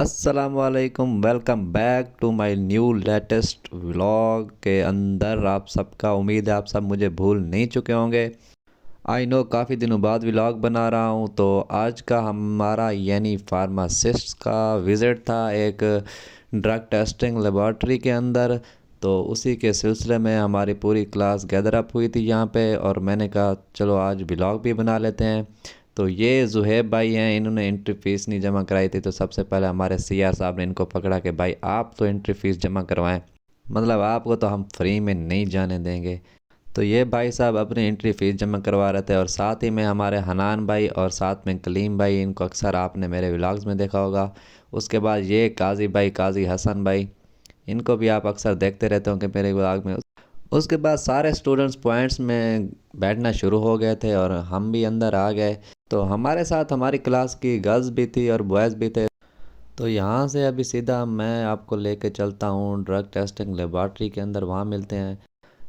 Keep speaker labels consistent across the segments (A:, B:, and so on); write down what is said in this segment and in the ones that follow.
A: अस्सलामुअलैकुम, welcome back to my new latest vlog के अंदर आप सबका उम्मीद है आप सब मुझे भूल नहीं चुके होंगे। आई नो काफ़ी दिनों बाद व्लॉग बना रहा हूँ। तो आज का हमारा यानी फार्मासिस्ट का विज़िट था एक ड्रग टेस्टिंग लेबॉर्ट्री के अंदर। तो उसी के सिलसिले में हमारी पूरी क्लास गैदर अप हुई थी यहाँ पे, और मैंने कहा चलो आज व्लॉग भी बना लेते हैं। तो ये जुहैब भाई हैं, इन्होंने एंट्री फ़ीस नहीं जमा कराई थी। तो सबसे पहले हमारे सीआर साहब ने इनको पकड़ा कि भाई आप तो एंट्री फ़ीस जमा करवाएं, मतलब आपको तो हम फ्री में नहीं जाने देंगे। तो ये भाई साहब अपनी एंट्री फ़ीस जमा करवा रहे थे, और साथ ही में हमारे हनान भाई और साथ में कलीम भाई, इनको अक्सर आपने मेरे व्लॉग्स में देखा होगा। उसके बाद ये काजी भाई, काजी हसन भाई, इनको भी आप अक्सर देखते रहते होंगे मेरे व्लॉग में। उसके बाद सारे स्टूडेंट्स पॉइंट्स में बैठना शुरू हो गए थे और हम भी अंदर आ गए। तो हमारे साथ हमारी क्लास की गर्ल्स भी थी और बॉयज़ भी थे। तो यहाँ से अभी सीधा मैं आपको लेके चलता हूँ ड्रग टेस्टिंग लेबॉर्ट्री के अंदर, वहाँ मिलते हैं।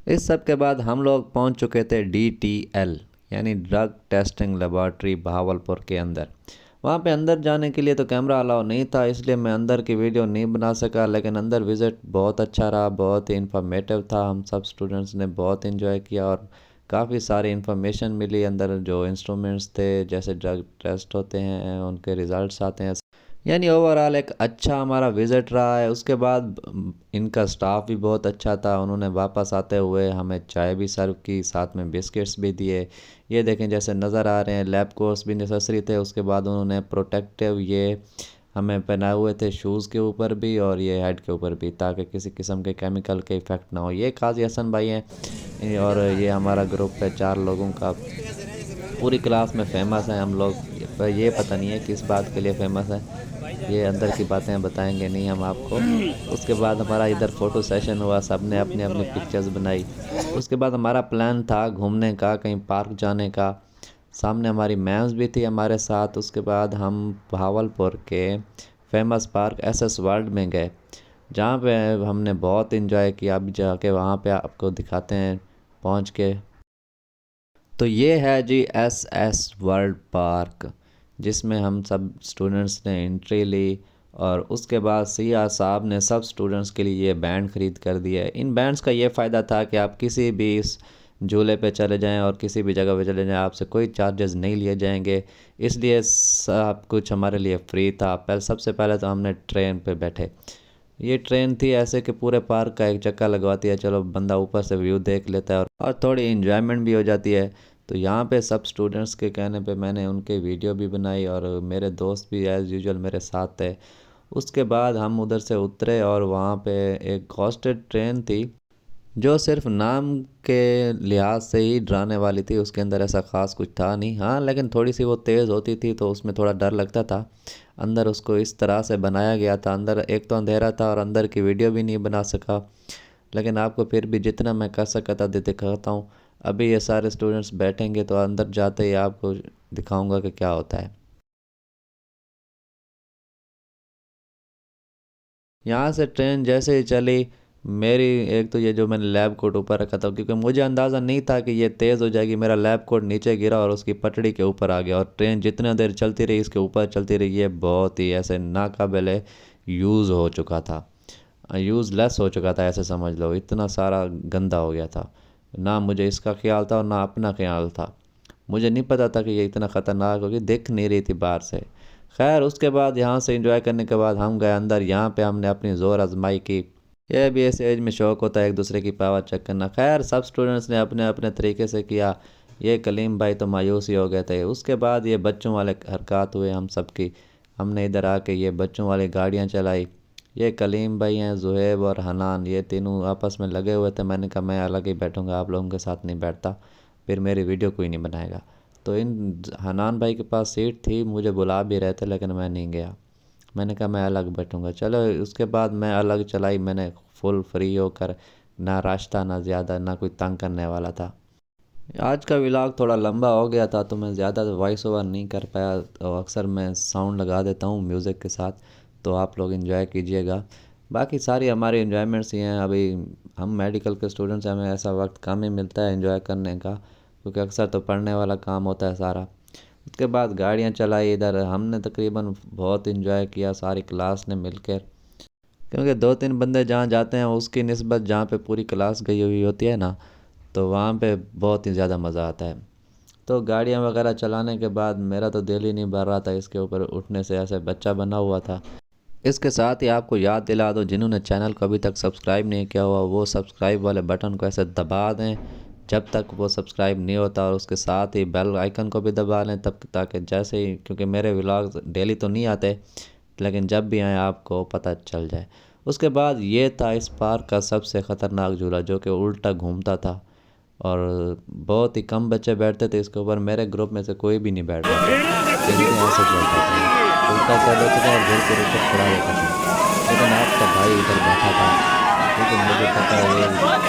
A: इस सब के बाद हम लोग पहुँच चुके थे DTL यानी ड्रग टेस्टिंग लेबॉर्ट्री बहावलपुर के अंदर। वहाँ पे अंदर जाने के लिए तो कैमरा अलाउ नहीं था, इसलिए मैं अंदर की वीडियो नहीं बना सका। लेकिन अंदर विज़िट बहुत अच्छा रहा, बहुत ही इन्फॉर्मेटिव था। हम सब स्टूडेंट्स ने बहुत इन्जॉय किया और काफ़ी सारी इन्फॉर्मेशन मिली। अंदर जो इंस्ट्रूमेंट्स थे, जैसे ड्रग टेस्ट होते हैं, उनके रिज़ल्ट्स आते हैं। यानी ओवरऑल एक अच्छा हमारा विज़िट रहा है। उसके बाद इनका स्टाफ भी बहुत अच्छा था। उन्होंने वापस आते हुए हमें चाय भी सर्व की, साथ में बिस्किट्स भी दिए। ये देखें जैसे नज़र आ रहे हैं, लैब कोर्स भी नेसेसरी थे। उसके बाद उन्होंने प्रोटेक्टिव ये हमें पहनाए हुए थे शूज़ के ऊपर भी और ये हेड के ऊपर भी, ताकि किसी किस्म के केमिकल के इफ़ेक्ट ना हो। ये काजी हसन भाई हैं, और ये हमारा ग्रुप है 4 लोगों का। पूरी क्लास में फ़ेमस हैं हम लोग, पर ये पता नहीं है किस बात के लिए फ़ेमस है। ये अंदर की बातें बताएंगे नहीं हम आपको। उसके बाद हमारा इधर फ़ोटो सेशन हुआ, सब ने अपनी अपनी पिक्चर्स बनाई। उसके बाद हमारा प्लान था घूमने का, कहीं पार्क जाने का। सामने हमारी मैम्स भी थी हमारे साथ। उसके बाद हम भावलपुर के फेमस पार्क SS वर्ल्ड में गए, जहाँ पे हमने बहुत इन्जॉय किया। अब जाके वहाँ पे आपको दिखाते हैं पहुँच के। तो ये है जी SS वर्ल्ड पार्क, जिसमें हम सब स्टूडेंट्स ने एंट्री ली। और उसके बाद सिया साहब ने सब स्टूडेंट्स के लिए ये बैंड ख़रीद कर दिया है। इन बैंड्स का ये फ़ायदा था कि आप किसी भी इस झूले पे चले जाएं और किसी भी जगह पे चले जाएं, आपसे कोई चार्जेस नहीं लिए जाएंगे। इसलिए सब कुछ हमारे लिए फ्री था। पहले सबसे पहले तो हमने ट्रेन पे बैठे। ये ट्रेन थी ऐसे कि पूरे पार्क का एक चक्कर लगवाती है, चलो बंदा ऊपर से व्यू देख लेता है और थोड़ी इन्जॉयमेंट भी हो जाती है। तो यहाँ पे सब स्टूडेंट्स के कहने पे मैंने उनके वीडियो भी बनाई, और मेरे दोस्त भी एज़ यूजुअल मेरे साथ थे। उसके बाद हम उधर से उतरे और वहाँ पे एक घोस्टेड ट्रेन थी, जो सिर्फ नाम के लिहाज से ही डराने वाली थी। उसके अंदर ऐसा ख़ास कुछ था नहीं, हाँ, लेकिन थोड़ी सी वो तेज़ होती थी तो उसमें थोड़ा डर लगता था। अंदर उसको इस तरह से बनाया गया था, अंदर एक तो अंधेरा था और अंदर की वीडियो भी नहीं बना सका, लेकिन आपको फिर भी जितना मैं कर सका था दिखाता हूँ। अभी ये सारे स्टूडेंट्स बैठेंगे तो अंदर जाते ही आपको दिखाऊंगा कि क्या होता है। यहाँ से ट्रेन जैसे ही चली, मेरी एक तो ये जो मैंने लैब कोट ऊपर रखा था, क्योंकि मुझे अंदाज़ा नहीं था कि ये तेज़ हो जाएगी, मेरा लैब कोट नीचे गिरा और उसकी पटड़ी के ऊपर आ गया। और ट्रेन जितना देर चलती रही इसके ऊपर चलती रही, ये बहुत ही ऐसे नाकाबिले यूज़ हो चुका था, यूज़लेस हो चुका था, ऐसे समझ लो। इतना सारा गंदा हो गया था, ना मुझे इसका ख्याल था और ना अपना ख्याल था। मुझे नहीं पता था कि ये इतना ख़तरनाक होगी, दिख नहीं रही थी बाहर से। खैर उसके बाद यहाँ से एंजॉय करने के बाद हम गए अंदर। यहाँ पे हमने अपनी ज़ोर आजमाई की। यह भी इस एज में शौक़ होता है एक दूसरे की पावर चेक करना। खैर सब स्टूडेंट्स ने अपने अपने तरीके से किया। ये कलीम भाई तो मायूस ही हो गए थे। उसके बाद ये बच्चों वाले हरकत हुए हम सब की। हमने इधर आके ये बच्चों वाली गाड़ियाँ चलाई। ये कलीम भाई हैं, जुहैब और हनान, ये तीनों आपस में लगे हुए थे। मैंने कहा मैं अलग ही बैठूँगा, आप लोगों के साथ नहीं बैठता, फिर मेरी वीडियो कोई नहीं बनाएगा। तो इन हनान भाई के पास सीट थी, मुझे बुला भी रहे थे लेकिन मैं नहीं गया। मैंने कहा मैं अलग बैठूंगा। चलो उसके बाद मैं अलग चलाई, मैंने फुल फ्री होकर, ना रश था ना ज़्यादा, ना कोई तंग करने वाला था। आज का व्लॉग थोड़ा लंबा हो गया था तो मैं ज़्यादा वॉइस ओवर नहीं कर पाया। तो अक्सर मैं साउंड लगा देता हूँ म्यूज़िक के साथ, तो आप लोग इन्जॉय कीजिएगा। बाकी सारी हमारी इन्जॉयमेंट्स ही हैं। अभी हम मेडिकल के स्टूडेंट्स हैं, हमें ऐसा वक्त कम ही मिलता है इन्जॉय करने का, क्योंकि अक्सर तो पढ़ने वाला काम होता है सारा। उसके बाद गाड़ियाँ चलाई इधर। हमने तकरीबन बहुत इंजॉय किया सारी क्लास ने मिलकर, क्योंकि 2-3 बंदे जहाँ जाते हैं उसकी निस्बत जहाँ पे पूरी क्लास गई हुई होती है ना, तो वहाँ पे बहुत ही ज़्यादा मज़ा आता है। तो गाड़ियाँ वगैरह चलाने के बाद मेरा तो दिल ही नहीं भर रहा था इसके ऊपर उठने से, ऐसे बच्चा बना हुआ था। इसके साथ ही आपको याद दिला दो, जिन्होंने चैनल को अभी तक सब्सक्राइब नहीं किया हुआ वो सब्सक्राइब वाले बटन को ऐसे दबा दें जब तक वो सब्सक्राइब नहीं होता, और उसके साथ ही बेल आइकन को भी दबा लें तब, ताकि जैसे ही, क्योंकि मेरे व्लॉग्स डेली तो नहीं आते लेकिन जब भी आए आपको पता चल जाए। उसके बाद ये था इस पार्क का सबसे ख़तरनाक झूला, जो कि उल्टा घूमता था और बहुत ही कम बच्चे बैठते थे इसके ऊपर। मेरे ग्रुप में से कोई भी नहीं बैठ रहा था, क्योंकि ऐसे चलता था, उल्टा कर देता था और घर के ऊपर खड़ा रहता था। लेकिन आपका भाई इधर बैठा था, लेकिन मुझे पता है ये ब्लॉग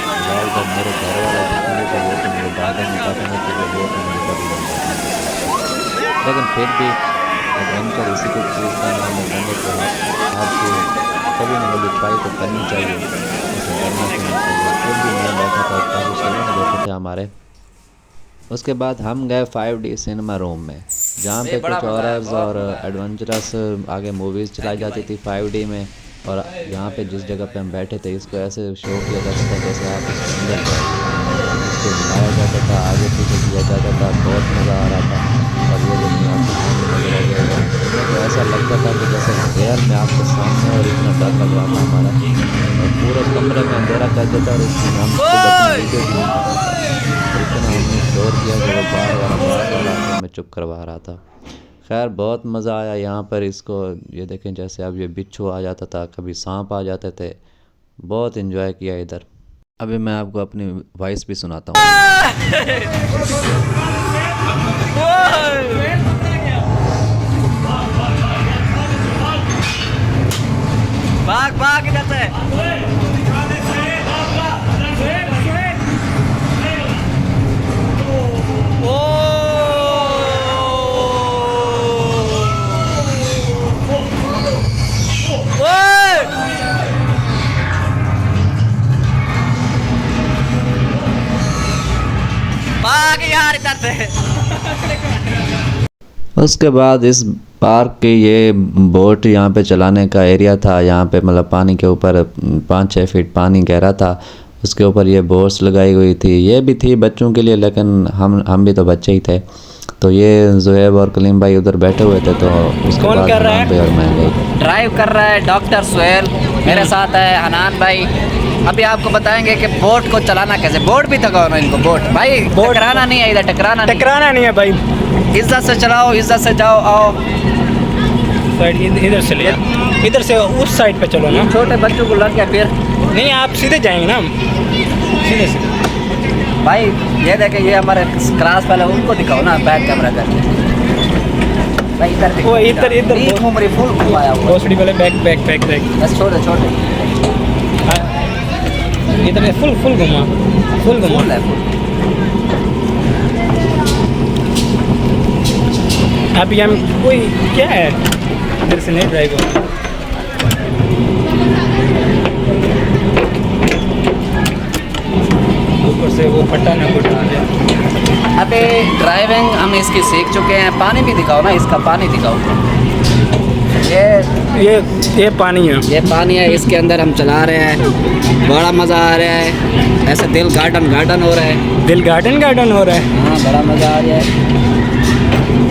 A: जब मेरे घर वाले देखेंगे तो वो तो मुझे डांटेंगे काटेंगे, क्योंकि वो तो मुझे कभी नहीं डांटेंगे। लेकिन फिर भी एडवेंचर इसी को चीज़ का नाम है, बंदे को हर चीज़ कभी ना कभी ट्राई तो करनी चाहिए, उसे डरना तो नहीं चाहिए। फिर भी मैं बैठा था, काफ़ी स्टूडेंट बैठे थे हमारे। उसके बाद हम गए 5D सिनेमा रूम में, जहाँ पे कुछ हॉरर्स और एडवेंचरस आगे मूवीज़ चलाई जाती थी 5D में। और यहाँ पे जिस जगह पे हम बैठे थे इसको ऐसे शो किया जाता था जैसे आप इसके अंदर जाए, इसको हिलाया जाता था, आगे पीछे किया जाता था, बहुत मज़ा आ रहा था। और ये देखिए आपके सामने नजर आ जाएगा, तो ऐसा लगता था कि जैसे रियल में आपके सामने, और इतना डर लग रहा था हमारा, और पूरे कमरे में अंधेरा कर देता और इसमें हम खुद अपनी वीडियो भी नहीं बना पाते। और इतना हमने शोर किया कि वो बार बार आवाज़ वाला आके हमें चुप करवा रहा था। खैर बहुत मज़ा आया यहाँ पर इसको, ये देखें जैसे अब ये बिच्छू आ जाता था, कभी सांप आ जाते थे, बहुत इन्जॉय किया इधर। अभी मैं आपको अपनी वॉइस भी सुनाता हूँ।
B: भाग भाग इधर से। भाग यार इधर से।
A: उसके बाद इस पार्क के ये बोट यहाँ पे चलाने का एरिया था, यहाँ पे मतलब पानी के ऊपर 5-6 फीट पानी गहरा था, उसके ऊपर ये बोट्स लगाई हुई थी। ये भी थी बच्चों के लिए, लेकिन हम भी तो बच्चे ही थे। तो ये ज़ुएब और कलीम भाई उधर बैठे हुए थे, तो उसके बाद हनान भाई और मैं गए।
B: ड्राइव कर रहा है डॉक्टर सुहेल, मेरे साथ है हनान भाई। अभी आपको बताएंगे कि बोट को चलाना कैसे। बोट भी थकाओ ना इनको, बोट भाई टकराना नहीं है इधर, टकराना
C: नहीं है भाई।
B: इज्जत से चलाओ, इज्जत से जाओ आओ।
C: साइड इधर से ले, इधर से उस साइड पे चलो ना।
B: छोटे बच्चों को लग गया फिर
C: नहीं आप सीधे जाएंगे ना, सीधे सीधे।
B: भाई ये देखे, ये हमारे क्लास वाले, उनको दिखाओ ना बैक कैमरा करके। भाई इधर
C: वो इधर
B: नहीं घूम रही, फुल घुमाया हुआ।
C: भोसड़ी वाले बैक बैक बैक बैक
B: बस छोटे छोटे
C: इधर फुल फुल घुमा, फुल घुमा।
B: फुल है फुल।
C: अभी हम कोई क्या है इधर से नहीं ड्राइव हो। ऊपर से वो पट्टा ना पट्टा आ जाए।
B: अबे ड्राइविंग हम इसकी सीख चुके हैं। पानी भी दिखाओ ना, इसका पानी दिखाओ।
C: ये पानी है,
B: ये पानी है, इसके अंदर हम चला रहे हैं, बड़ा मज़ा आ रहा है। ऐसे दिल गार्डन गार्डन हो रहा है,
C: दिल गार्डन गार्डन हो रहा है।
B: हाँ बड़ा मज़ा आ रहा है।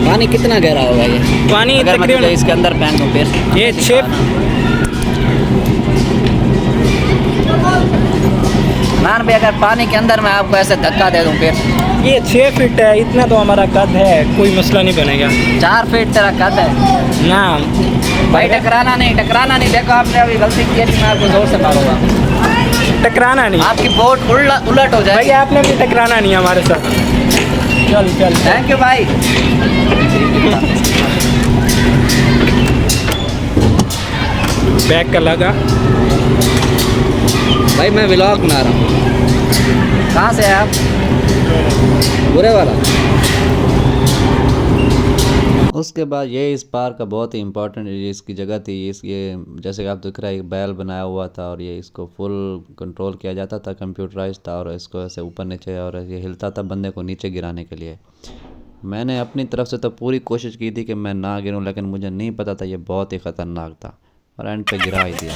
B: पानी कितना गहरा होगा ये?
C: पानी
B: अगर मैं तुझे इसके अंदर पहन दूँ फिर
C: ये 6
B: नान भाई, अगर पानी के अंदर मैं आपको ऐसे धक्का दे दूँ फिर?
C: ये 6 फीट है, इतना तो हमारा कद है, कोई मसला नहीं बनेगा।
B: 4 फीट तेरा कद है
C: ना
B: भाई। टकराना नहीं, टकराना नहीं। देखो आपने अभी गलती की है कि मैं आपको जोर से मारूंगा।
C: टकराना नहीं,
B: आपकी बोट उलट हो
C: भाई
B: जाएगी।
C: आपने भी टकराना नहीं हमारे साथ। चल चल
B: थैंक यू भाई।
C: बैग का लगा
B: भाई मैं व्लॉग बना रहा हूँ। कहाँ से हैं आप? बुरे वाला।
A: उसके बाद ये इस पार्क का बहुत ही इम्पोर्टेंट इसकी जगह थी। ये जैसे कि आप दिख रहा है, एक बैल बनाया हुआ था और ये इसको फुल कंट्रोल किया जाता था, कंप्यूटराइज था, और इसको ऐसे ऊपर नीचे, और ये हिलता था बंदे को नीचे गिराने के लिए। मैंने अपनी तरफ से तो पूरी कोशिश की थी कि मैं ना गिरूं, लेकिन मुझे नहीं पता था ये बहुत ही ख़तरनाक था और एंड पे गिरा ही दिया।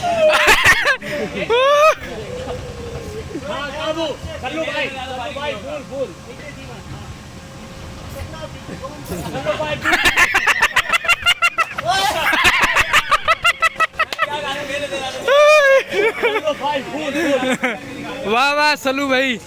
D: वाह वाह सलू भाई।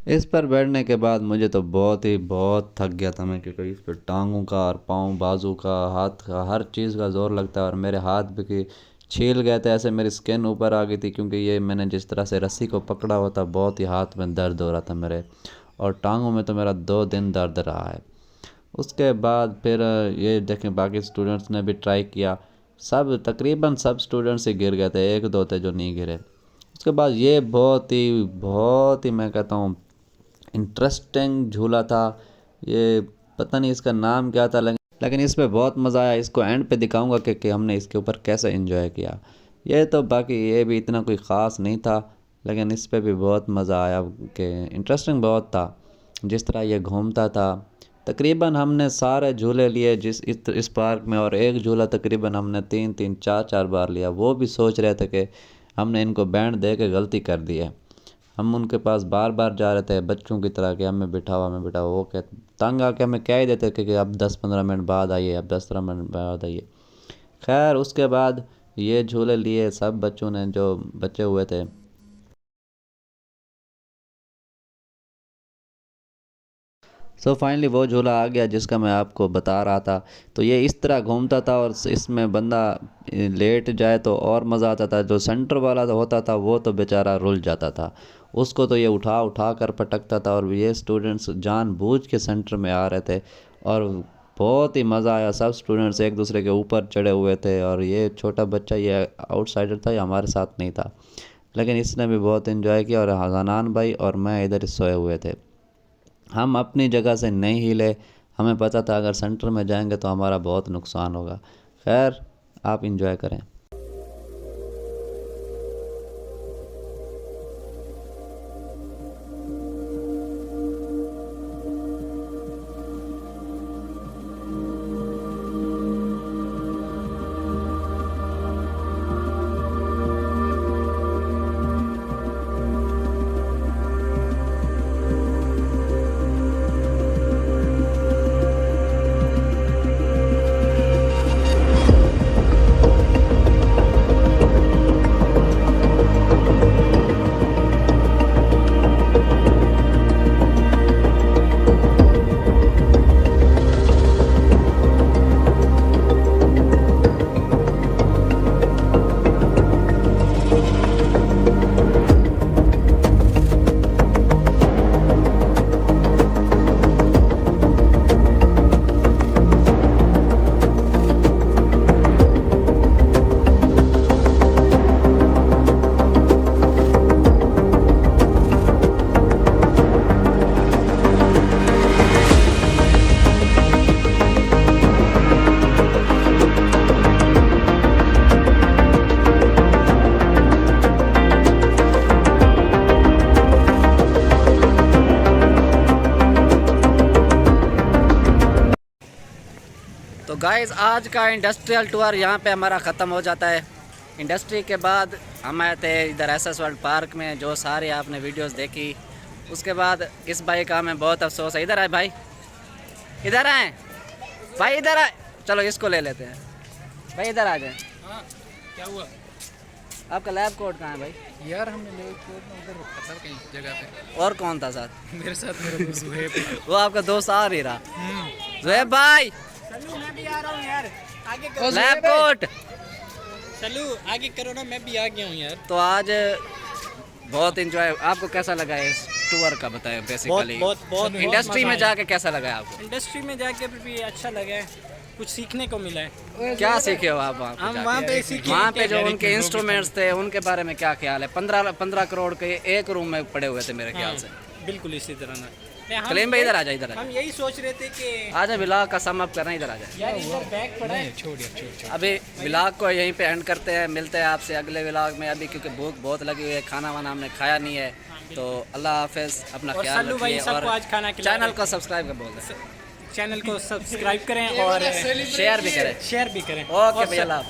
A: इस पर बैठने के बाद मुझे तो बहुत थक गया था मैं, क्योंकि इस पर टांगों का और पाँव बाजू का हाथ का हर चीज़ का ज़ोर लगता है और मेरे हाथ भी छील गए थे, ऐसे मेरी स्किन ऊपर आ गई थी, क्योंकि ये मैंने जिस तरह से रस्सी को पकड़ा हुआ था बहुत ही हाथ में दर्द हो रहा था मेरे, और टांगों में तो मेरा 2 दिन दर्द रहा है। उसके बाद फिर ये देखें बाकी स्टूडेंट्स ने भी ट्राई किया, सब तकरीबन सब स्टूडेंट्स ही गिर गए थे, 1-2 थे जो नहीं गिरे। उसके बाद ये बहुत ही मैं कहता हूँ इंटरेस्टिंग झूला था। ये पता नहीं इसका नाम क्या था, लेकिन इस पे बहुत मज़ा आया। इसको एंड पे दिखाऊंगा कि हमने इसके ऊपर कैसे एंजॉय किया। ये तो बाकी ये भी इतना कोई ख़ास नहीं था, लेकिन इस पे भी बहुत मज़ा आया कि इंटरेस्टिंग बहुत था जिस तरह ये घूमता था। तकरीबन हमने सारे झूले लिए इस पार्क में, और एक झूला तकरीबन हमने 3-3 4-4 बार लिया। वो भी सोच रहे थे कि हमने इनको बैंड दे के गलती कर दी है। हम उनके पास बार बार जा रहे थे बच्चों की तरह कि हमें बिठाओ हमें बिठाओ। वो क्या तंग आके हमें कह ही देते कि अब 10-15 मिनट बाद आइए, अब 10-15 मिनट बाद आइए। खैर उसके बाद ये झूले लिए सब बच्चों ने जो बचे हुए थे। सो फाइनली वो झूला आ गया जिसका मैं आपको बता रहा था। तो ये इस तरह घूमता था और इसमें बंदा लेट जाए तो और मज़ा आता था। जो सेंटर वाला तो होता था वो तो बेचारा रुल जाता था, उसको तो ये उठा उठा कर पटकता था। और ये स्टूडेंट्स जानबूझ के सेंटर में आ रहे थे और बहुत ही मज़ा आया। सब स्टूडेंट्स एक दूसरे के ऊपर चढ़े हुए थे और ये छोटा बच्चा ये आउटसाइडर था, ये हमारे साथ नहीं था, लेकिन इसने भी बहुत इन्जॉय किया। और हनान भाई और मैं इधर सोए हुए थे, हम अपनी जगह से नहीं हिले। हमें पता था अगर सेंटर में जाएंगे तो हमारा बहुत नुकसान होगा। खैर आप इंजॉय करें।
B: तो गाइज़ आज का इंडस्ट्रियल टूर यहाँ पे हमारा ख़त्म हो जाता है। इंडस्ट्री के बाद हम आए थे इधर एसएस वर्ल्ड पार्क में, जो सारे आपने वीडियोस देखी। उसके बाद इस भाई का हमें बहुत अफसोस है। इधर आए भाई, इधर आए भाई, इधर आए। चलो इसको ले लेते हैं भाई, इधर आ जाए।
D: हाँ क्या हुआ?
B: आपका लैब कोट कहाँ है भाई?
D: यार हमने ले उधर रखा था कहीं जगह पे।
B: और कौन था साथ?
D: मेरे साथ मेरा दोस्त जुहैब।
B: वो आपका दोस्त आ नहीं रहा। जुहैब भाई
D: चलो मैं भी आ रहा हूँ यार, आगे
B: लैब कोट।
D: चलो आगे करो ना, मैं भी आ गया हूँ यार।
B: तो आज बहुत इंजॉय। आपको कैसा लगा इस टूर का बताएं बेसिकली?
D: बहुत
B: इंडस्ट्री में जाके कैसा लगा आपको?
D: इंडस्ट्री में जाके भी अच्छा लगा है, कुछ सीखने को मिला है।
B: क्या सीखे हो आप वहाँ पे
D: हम
B: जाके?
D: वहाँ पे सीखे।
B: वहाँ पे जो उनके इंस्ट्रूमेंट्स थे उनके बारे में क्या ख्याल है? 15 करोड़ के एक रूम में पड़े हुए थे मेरे ख्याल से।
D: बिल्कुल इसी तरह ना।
B: कलीम भाई इधर आ जाए, इधर आ
D: हम
B: जाए।
D: यही सोच रहे थे कि
B: आजा व्लॉग का सम अप करना, इधर आ जाए।
D: यार इधर बैग पड़ा है। छोड़
B: अभी व्लॉग को यहीं पे एंड करते हैं, मिलते हैं आपसे अगले व्लॉग में। अभी क्योंकि भूख बहुत लगी हुई है, खाना वाना हमने खाया नहीं है। तो अल्लाह हाफिज़, अपना
D: और
B: ख्याल
D: सल्लू भाई
B: रखिए
D: सबको
B: और
D: आज खाना खिला
B: चैनल
D: रहे
B: को सब्सक्राइब कर बोल दें।
D: चैनल को सब्सक्राइब करें और
B: शेयर भी करें।
D: शेयर भी करें।
B: ओके भैया, अल्लाह हाफ़िज़।